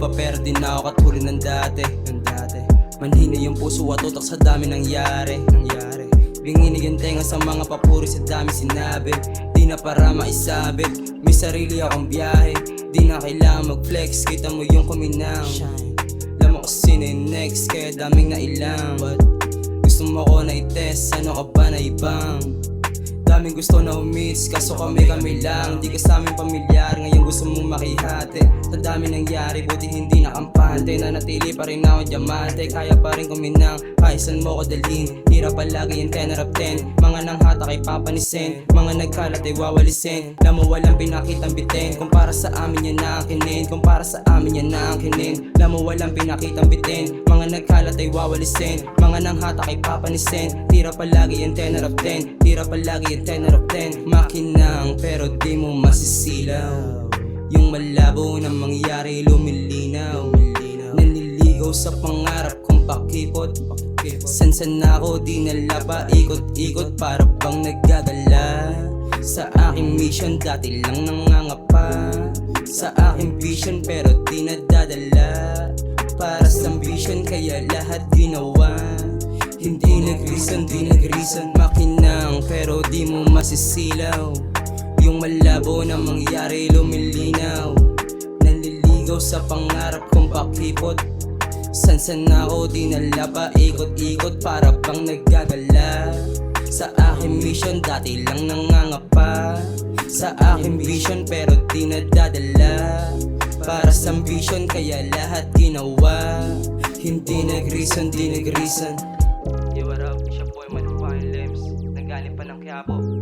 pa pero di na ako katulad ng dati. Manhina yung puso at utak sa dami nangyari. Binginig yung tenga sa mga papuri sa dami sinabi. Di na para maisabit, may sarili akong biyahe. Di na kailangan mag-flex, kita mo yung kuminang. Alam mo kung sino yung next, kaya daming nailang. But gusto mo ko na i-test, ano ka ba na ibang? Daming gusto na umis, kaso kami lang. Di ka sa amin pamilyar, ngayon gusto mong makihati. Sa dami nangyari, buti hindi nakampante. Nanatili pa rin ako diamante, kaya pa rin kuminang. Kahit saan mo ko dalhin, tira palagi yung 10 out of 10. Mga nanghatak ay papanisin, mga nagkalat ay wawalisin. Alam mo walang pinakitang bitin, kung para sa amin yan na ang kinin. Kung para sa amin yan na ang kinin. Alam mo walang pinakitang bitin, mga nagkalat ay wawalisin. Mga nanghatak ay papanisin, tira palagi yung 10 out of 10. Tira palagi yung 10 out of 10. Makinang pero di mo masisilaw. Yung malabo na mangyari lumilinaw. Naniligaw sa pangarap kong pakipot. San ako di nalapa, ikot-ikot para bang naggagala. Sa aking mission dati lang nangangapa. Sa aking vision pero di nadadala. Para sa ambition kaya lahat ginawa. Hindi nag-reason, makinang pero di mo masisilaw. Yung malabo na mangyari lumilinaw. Nanliligaw sa pangarap kong pakipot. San ako di nalapa, ikot-ikot para bang naggagala. Sa aking mission dati lang nangangapa. Sa aking vision pero di nadadala. Para sa ambition kaya lahat ginawa. Hindi nag-reason. Yo, what up? It's your boy, Madufine Limbs. Nanggaling pa ng Quiapo.